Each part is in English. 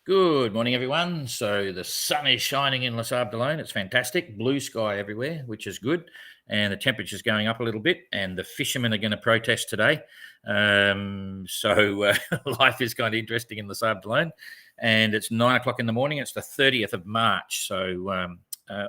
Good morning, everyone. So the sun is shining in Les Arbres. It's fantastic. Blue sky everywhere, which is good. And the temperature's going up a little bit. And the fishermen are going to protest today. So life is kind of interesting in Les Arbres. And it's 9 o'clock in the morning. It's the 30th of March. So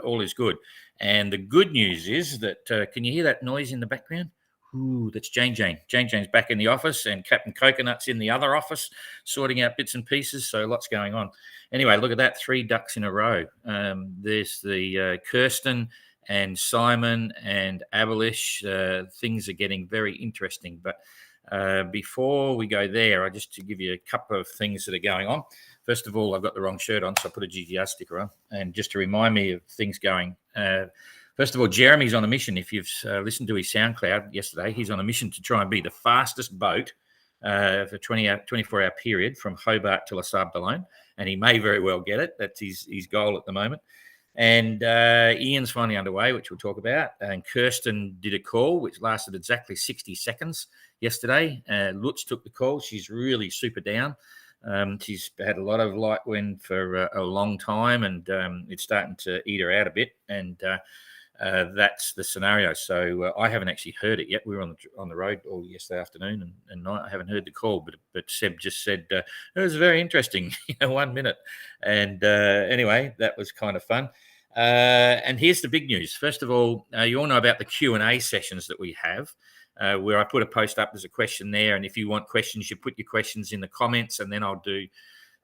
all is good. And the good news is that can you hear that noise in the background? Ooh, that's Jane Jane. Jane Jane's back in the office, and Captain Coconut's in the other office, sorting out bits and pieces. So lots going on. Anyway, look at that, 3 ducks in a row. There's the Kirsten and Simon and Abelish. Things are getting very interesting. But before we go there, I just to give you a couple of things that are going on. First of all, I've got the wrong shirt on, so I put a GGR sticker on. And just to remind me of things going. First of all, Jeremy's on a mission. If you've listened to his SoundCloud yesterday, he's on a mission to try and be the fastest boat for a 24-hour period from Hobart to Les Arbres, and he may very well get it. That's his goal at the moment. And Ian's finally underway, which we'll talk about. And Kirsten did a call, which lasted exactly 60 seconds yesterday. Lutz took the call. She's really super down. She's had a lot of light wind for a long time, and it's starting to eat her out a bit. And that's the scenario. So I haven't actually heard it yet. We were on the road all yesterday afternoon and night. I haven't heard the call, but Seb just said it was very interesting. 1 minute, and anyway, that was kind of fun. And here's the big news. First of all, you all know about the Q&A sessions that we have. Where I put a post up, there's a question there, and if you want questions, you put your questions in the comments, and then I'll do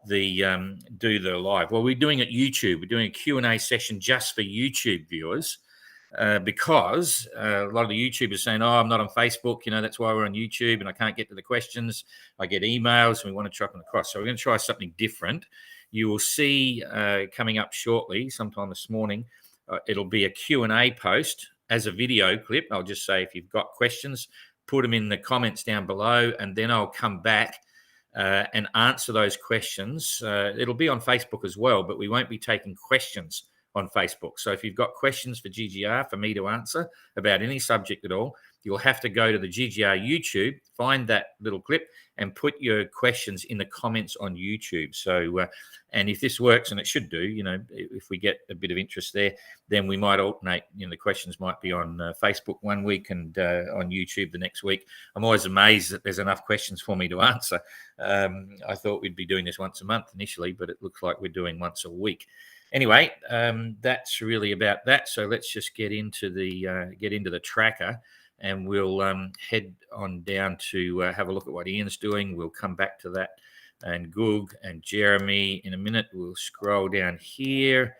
the live. Well, we're doing it YouTube. We're doing a Q&A session just for YouTube viewers. Because a lot of the YouTubers saying, "Oh, I'm not on Facebook. That's why we're on YouTube, and I can't get to the questions. I get emails, and we want to chuck them across." So we're going to try something different. You will see coming up shortly, sometime this morning. It'll be a Q&A post as a video clip. I'll just say if you've got questions, put them in the comments down below, and then I'll come back and answer those questions. It'll be on Facebook as well, but we won't be taking questions on Facebook. So if you've got questions for GGR for me to answer about any subject at all, you'll have to go to the GGR YouTube, find that little clip, and put your questions in the comments on YouTube. So, and if this works, and it should do, if we get a bit of interest there, then we might alternate. The questions might be on Facebook 1 week and on YouTube the next week. I'm always amazed that there's enough questions for me to answer. I thought we'd be doing this once a month initially, but it looks like we're doing once a week. Anyway, that's really about that. So let's just get into the tracker, and we'll head on down to have a look at what Ian's doing. We'll come back to that, and Goog and Jeremy in a minute. We'll scroll down here.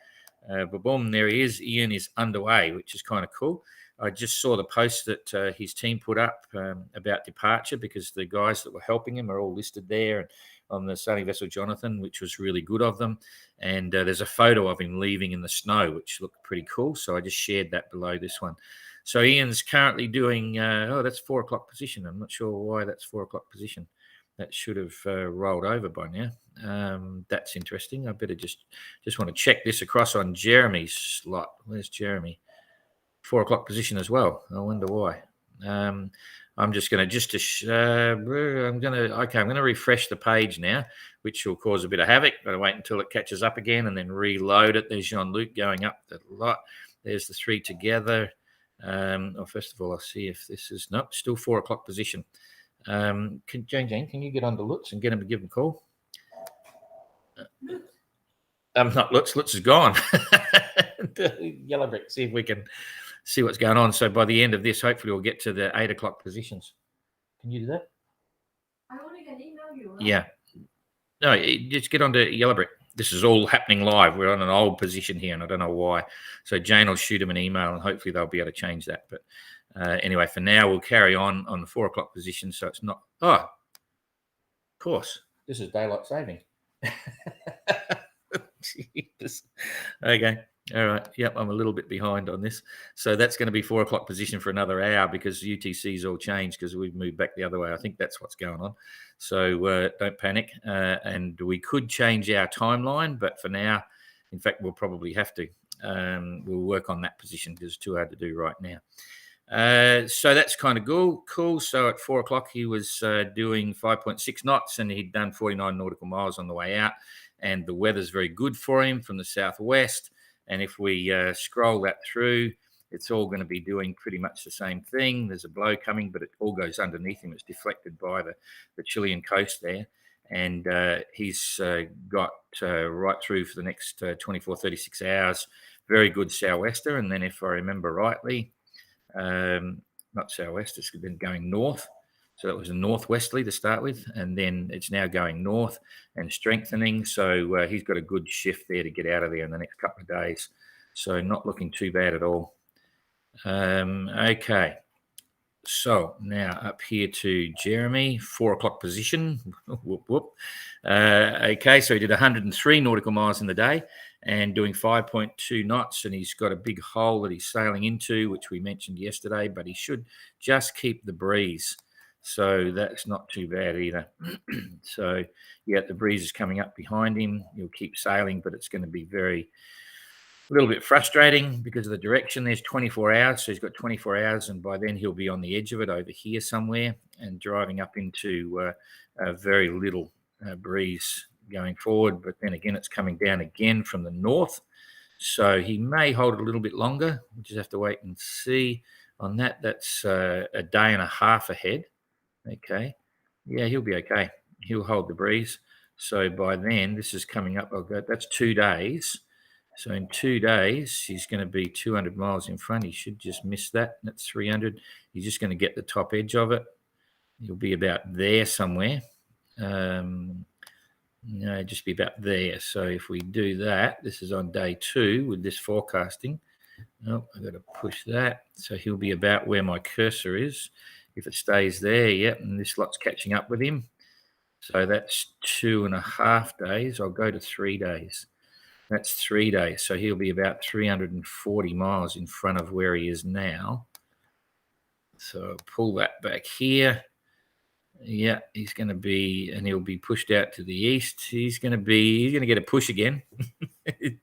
Boom, there he is. Ian is underway, which is kind of cool. I just saw the post that his team put up about departure, because the guys that were helping him are all listed there, and on the sailing vessel Jonathan, which was really good of them. And there's a photo of him leaving in the snow, which looked pretty cool. So I just shared that below this one. So Ian's currently doing, that's 4 o'clock position. I'm not sure why that's 4 o'clock position. That should have rolled over by now. That's interesting. I better just want to check this across on Jeremy's slot. Where's Jeremy? 4 o'clock position as well. I wonder why. I'm just going to I'm going to refresh the page now, which will cause a bit of havoc. Got to wait until it catches up again and then reload it. There's Jean-Luc going up the lot. There's the 3 together. First of all, I'll see if this is still 4 o'clock position. Jane, can you get on to Lutz and get him to give him a call? Not Lutz. Lutz is gone. Yellow brick. See if we can see what's going on. So by the end of this, hopefully we'll get to the 8 o'clock positions. Can you do that? I only can email you, right? Yeah. No, just get onto Yellow brick. This is all happening live. We're on an old position here, and I don't know why. So Jane will shoot him an email, and hopefully they'll be able to change that. But anyway, for now, we'll carry on the 4 o'clock position. So it's not. Oh, of course. This is daylight saving. Jesus. Okay. All right. Yep. I'm a little bit behind on this. So that's going to be 4 o'clock position for another hour, because UTC's all changed because we've moved back the other way. I think that's what's going on. So don't panic. And we could change our timeline, but for now, in fact, we'll probably have to. We'll work on that position because it's too hard to do right now. So that's kind of cool. So at 4 o'clock, he was doing 5.6 knots, and he'd done 49 nautical miles on the way out. And the weather's very good for him from the southwest. And if we scroll that through, it's all going to be doing pretty much the same thing. There's a blow coming, but it all goes underneath him. It's deflected by the Chilean coast there. And he's got right through for the next 24, 36 hours, very good sou'wester. And then if I remember rightly, not sou'west, it's been going north. So that was a northwesterly to start with, and then it's now going north and strengthening. So he's got a good shift there to get out of there in the next couple of days. So not looking too bad at all. Okay. So now up here to Jeremy, 4 o'clock position. Whoop, whoop. Okay, so he did 103 nautical miles in the day and doing 5.2 knots, and he's got a big hole that he's sailing into, which we mentioned yesterday, but he should just keep the breeze. So that's not too bad either. So, yeah, the breeze is coming up behind him. He'll keep sailing, but it's going to be a little bit frustrating because of the direction. There's 24 hours, so he's got 24 hours, and by then he'll be on the edge of it over here somewhere and driving up into a very little breeze going forward. But then again, it's coming down again from the north, so he may hold it a little bit longer. We'll just have to wait and see on that. That's a day and a half ahead. Okay, yeah, he'll be okay. He'll hold the breeze. So by then, this is coming up. That's 2 days. So in 2 days, he's going to be 200 miles in front. He should just miss that. That's 300. He's just going to get the top edge of it. He'll be about there somewhere. Just be about there. So if we do that, this is on day 2 with this forecasting. Oh, I've got to push that. So he'll be about where my cursor is. If it stays there, yep, and this lot's catching up with him. So that's 2.5 days. I'll go to 3 days. That's 3 days. So he'll be about 340 miles in front of where he is now. So pull that back here. Yeah, he's going to be, and he'll be pushed out to the east. He's going to get a push again.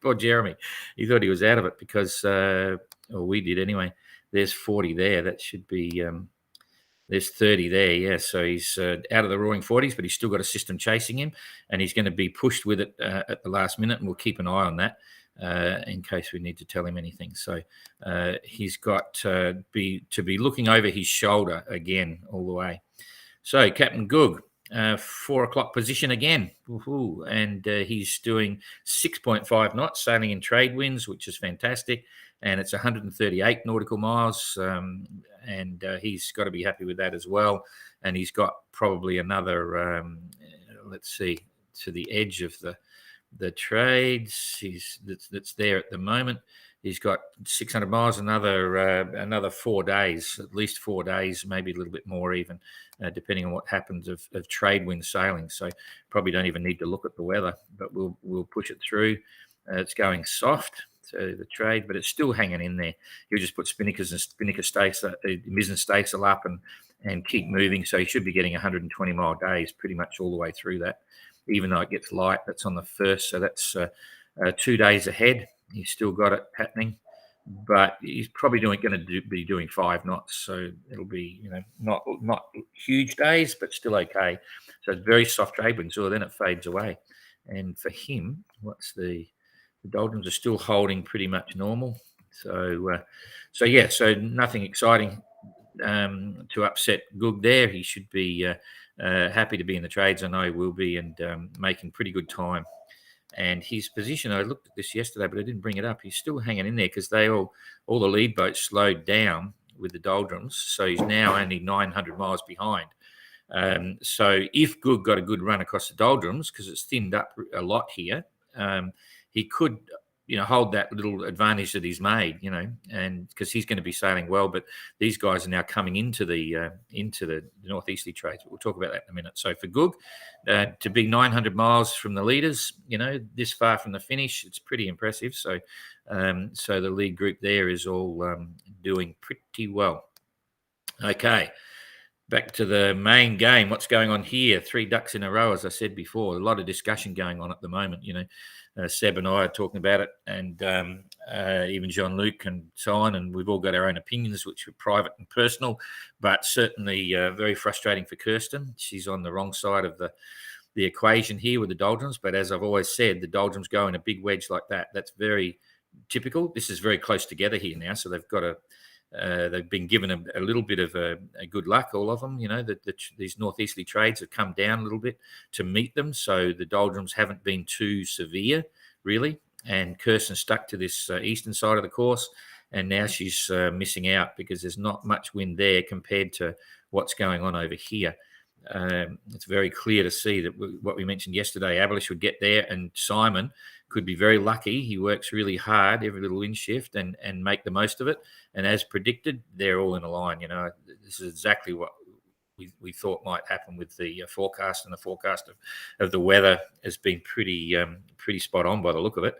Poor Jeremy. He thought he was out of it because, we did anyway. There's 40 there. That should be, there's 30 there. Yeah. So he's out of the roaring 40s, but he's still got a system chasing him, and he's going to be pushed with it at the last minute. And we'll keep an eye on that in case we need to tell him anything. So he's got to be looking over his shoulder again all the way. So Captain Goog, 4 o'clock position again. Woohoo. And he's doing 6.5 knots, sailing in trade winds, which is fantastic. And it's 138 nautical miles. And he's got to be happy with that as well. And he's got probably another, let's see, to the edge of the trades. That's there at the moment. He's got 600 miles, another 4 days, at least 4 days, maybe a little bit more even, depending on what happens of trade wind sailing. So probably don't even need to look at the weather, but we'll push it through. It's going soft, so the trade, but it's still hanging in there. He'll just put spinnakers and spinnaker staysail, mizzen staysail up and keep moving. So he should be getting 120 mile days pretty much all the way through that, even though it gets light. That's on the 1st, so that's 2 days ahead. He's still got it happening, but he's probably going to be doing 5 knots. So it'll be, not huge days, but still okay. So it's very soft trade wind. So then it fades away. And for him, the doldrums are still holding pretty much normal. So nothing exciting to upset Goog there. He should be happy to be in the trades. I know he will be, and making pretty good time. And his position, I looked at this yesterday, but I didn't bring it up. He's still hanging in there because all the lead boats slowed down with the doldrums. So he's now only 900 miles behind. So if Goog got a good run across the doldrums, because it's thinned up a lot here, he could, hold that little advantage that he's made, and because he's going to be sailing well. But these guys are now coming into the northeasterly trades. We'll talk about that in a minute. So for Goog to be 900 miles from the leaders, this far from the finish, it's pretty impressive. So, so the lead group there is all doing pretty well. Okay. back to the main game. What's going on here? 3 ducks in a row, as I said before. A lot of discussion going on at the moment. Seb and I are talking about it, and even Jean-Luc and so on. And we've all got our own opinions, which are private and personal, but certainly very frustrating for Kirsten. She's on the wrong side of the equation here with the Doldrums. But as I've always said, the Doldrums go in a big wedge like that. That's very typical. This is very close together here now, so they've got they've been given a little bit of a good luck, all of them. These northeasterly trades have come down a little bit to meet them, so the Doldrums haven't been too severe, really. And Kirsten stuck to this eastern side of the course, and now she's missing out because there's not much wind there compared to what's going on over here. It's very clear to see that what we mentioned yesterday, Abelish would get there, and Simon could be very lucky. He works really hard every little wind shift and make the most of it. And as predicted, they're all in a line. This is exactly what we thought might happen with the forecast, and the forecast of the weather has been pretty spot on by the look of it.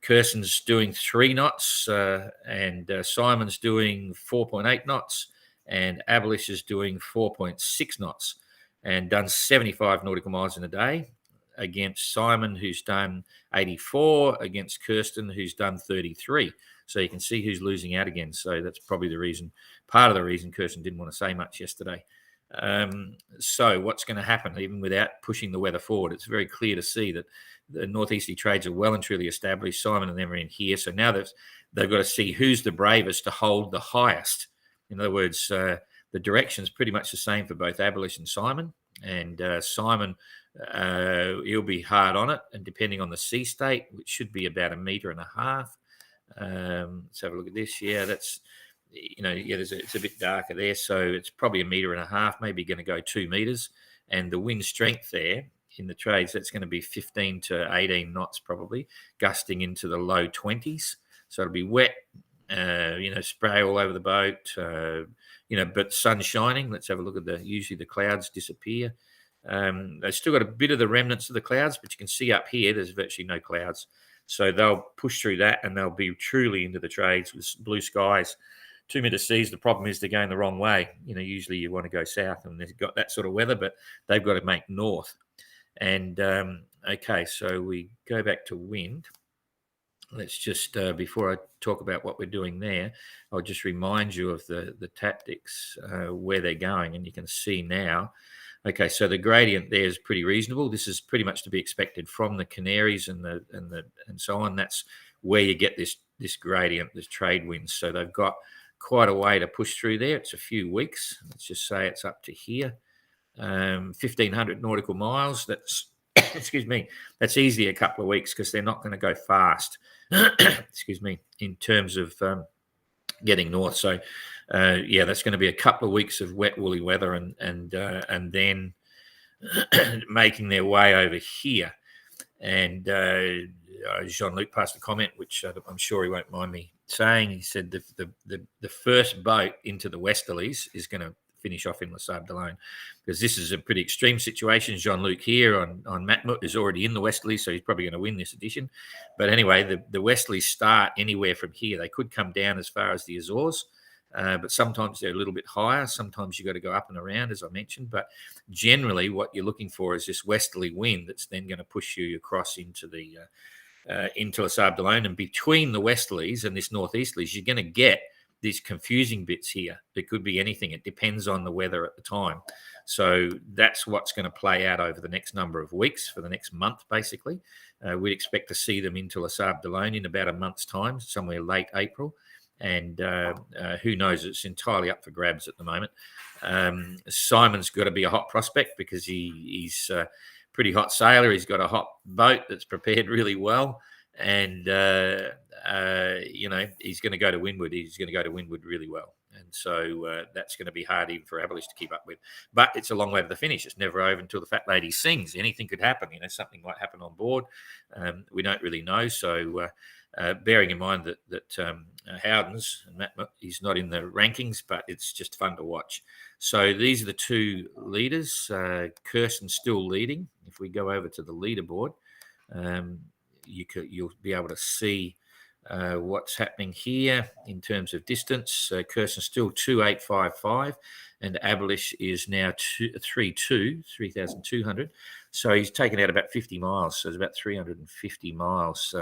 Kirsten's doing 3 knots, and Simon's doing 4.8 knots, and Abelish is doing 4.6 knots, and done 75 nautical miles in a day, against Simon, who's done 84, against Kirsten, who's done 33. So you can see who's losing out again. So that's probably part of the reason Kirsten didn't want to say much yesterday. So what's going to happen, even without pushing the weather forward? It's very clear to see that the northeasterly trades are well and truly established. Simon and them are in here. So now they've got to see who's the bravest to hold the highest. In other words, the direction's pretty much the same for both Abelish and Simon. And Simon, he'll be hard on it, and depending on the sea state, which should be about 1.5 meters. Let's have a look at this. Yeah, that's, it's a bit darker there, so it's probably 1.5 meters, maybe going to go 2 meters. And the wind strength there in the trades, that's going to be 15 to 18 knots, probably gusting into the low 20s. So it'll be wet, spray all over the boat, but sun shining. Let's have a look at usually the clouds disappear. They've still got a bit of the remnants of the clouds, but you can see up here, there's virtually no clouds. So they'll push through that, and they'll be truly into the trades with blue skies. 2 meter seas, the problem is they're going the wrong way. Usually you want to go south, and they've got that sort of weather, but they've got to make north. And, okay, so we go back to wind. Let's just, before I talk about what we're doing there, I'll just remind you of the tactics, where they're going, and you can see now. Okay, so the gradient there is pretty reasonable. This is pretty much to be expected from the Canaries and so on. That's where you get this gradient, this trade winds. So they've got quite a way to push through there. It's a few weeks. Let's just say it's up to here, 1,500 nautical miles. That's excuse me. That's easily a couple of weeks because they're not going to go fast. Excuse me, in terms of getting north. So, that's going to be a couple of weeks of wet, woolly weather, and then making their way over here. And Jean-Luc passed a comment, which I'm sure he won't mind me saying. He said the first boat into the westerlies is going to finish off in Les Sables d'Olonne, because this is a pretty extreme situation. Jean-Luc here on Matmut is already in the westerlies, so he's probably going to win this edition. But anyway, the westerlies start anywhere from here. They could come down as far as the Azores, but sometimes they're a little bit higher. Sometimes you've got to go up and around, as I mentioned. But generally, what you're looking for is this westerly wind that's then going to push you across into Les Sables d'Olonne. And between the westerlies and this northeasterlies, you're going to get these confusing bits here. It could be anything. It depends on the weather at the time. So that's what's going to play out over the next number of weeks, for the next month, basically. We'd expect to see them into Les Sables d'Olonne in about a month's time, somewhere late April. And who knows? It's entirely up for grabs at the moment. Simon's got to be a hot prospect because he's a pretty hot sailor. He's got a hot boat that's prepared really well. And, he's going to go to windward. He's going to go to windward really well. And so that's going to be hard even for Abelish to keep up with. But it's a long way to the finish. It's never over until the fat lady sings. Anything could happen. Something might happen on board. We don't really know. So bearing in mind that Howden's, and Matt, he's not in the rankings, but it's just fun to watch. So these are the two leaders. Kirsten's still leading. If we go over to the leaderboard, you'll be able to see what's happening here in terms of distance. Kirsten's still 2,855, and Abolish is now 3,200. So he's taken out about 50 miles. So it's about 350 miles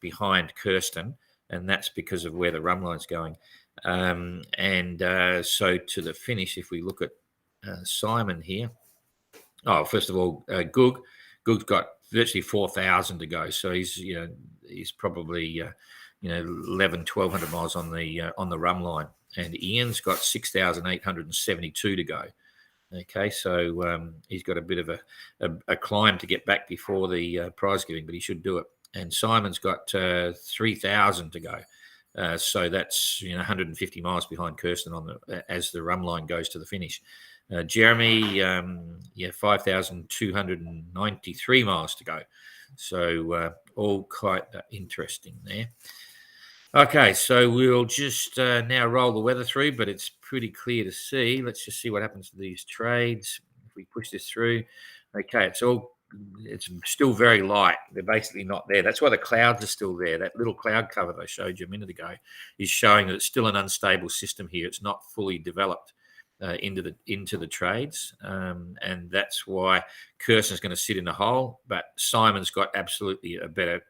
behind Kirsten, and that's because of where the run line's going. So to the finish, if we look at Simon here. Oh, first of all, Goog's got virtually 4,000 to go. So he's probably 1,100 miles on the run line, and Ian's got 6,872 to go. Okay, so he's got a bit of a climb to get back before the prize giving, but he should do it. And Simon's got 3,000 to go. So that's 150 miles behind Kirsten as the run line goes to the finish. Jeremy, 5,293 miles to go. So all quite interesting there. Okay, so we'll just now roll the weather through, but it's pretty clear to see. Let's just see what happens to these trades. If we push this through, okay, it's still very light. They're basically not there. That's why the clouds are still there. That little cloud cover that I showed you a minute ago is showing that it's still an unstable system here. It's not fully developed into the trades, and that's why Kirsten's going to sit in the hole, but Simon's got absolutely a better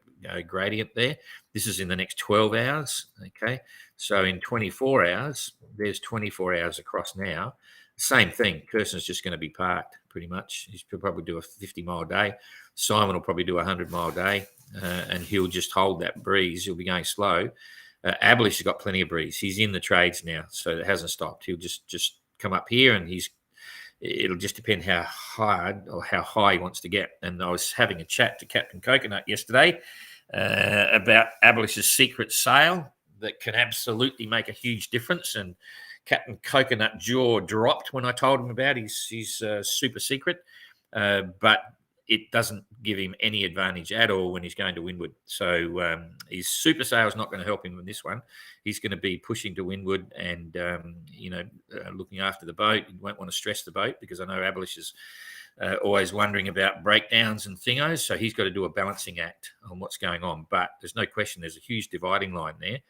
gradient there. This is in the next 12 hours. Okay, so in 24 hours, there's 24 hours across now. Same thing. Kirsten's just going to be parked pretty much. He'll probably do a 50-mile day. Simon will probably do a 100-mile day, and he'll just hold that breeze. He'll be going slow. Abolish has got plenty of breeze. He's in the trades now, so it hasn't stopped. He'll just come up here, and it'll just depend how hard or how high he wants to get. And I was having a chat to Captain Coconut yesterday about Abolish's secret sail that can absolutely make a huge difference. And Captain Coconut jaw dropped when I told him about his super secret, but it doesn't give him any advantage at all when he's going to windward. So his super sail is not going to help him in this one. He's going to be pushing to windward and, looking after the boat. He won't want to stress the boat because I know Abolish is always wondering about breakdowns and thingos. So he's got to do a balancing act on what's going on. But there's no question there's a huge dividing line there.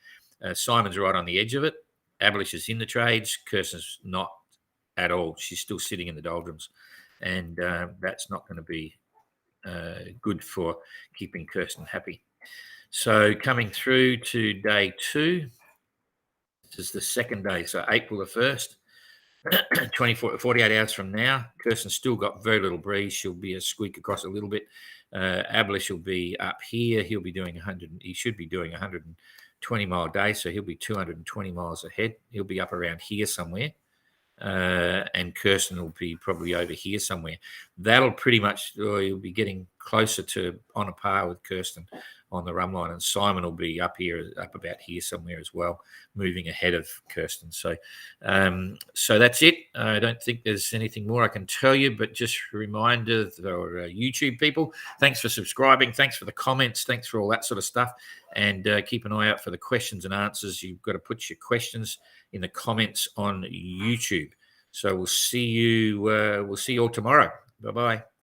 Simon's right on the edge of it. Abolish is in the trades. Kirsten's not at all. She's still sitting in the doldrums. And that's not going to be good for keeping Kirsten happy. So coming through to day 2, this is the second day, so April the 1st, 48 hours from now. Kirsten's still got very little breeze. She'll be a squeak across a little bit. Abolish will be up here. He'll be doing 100. He should be doing 120-mile day, so he'll be 220 miles ahead. He'll be up around here somewhere. And Kirsten will be probably over here somewhere. That'll pretty much, you'll be getting closer to on a par with Kirsten on the run line, and Simon will be up about here somewhere as well, moving ahead of Kirsten. So that's it. I don't think there's anything more I can tell you, but just a reminder for YouTube people, thanks for subscribing, thanks for the comments, thanks for all that sort of stuff, and keep an eye out for the questions and answers. You've got to put your questions in the comments on YouTube. So we'll see you all tomorrow. Bye-bye.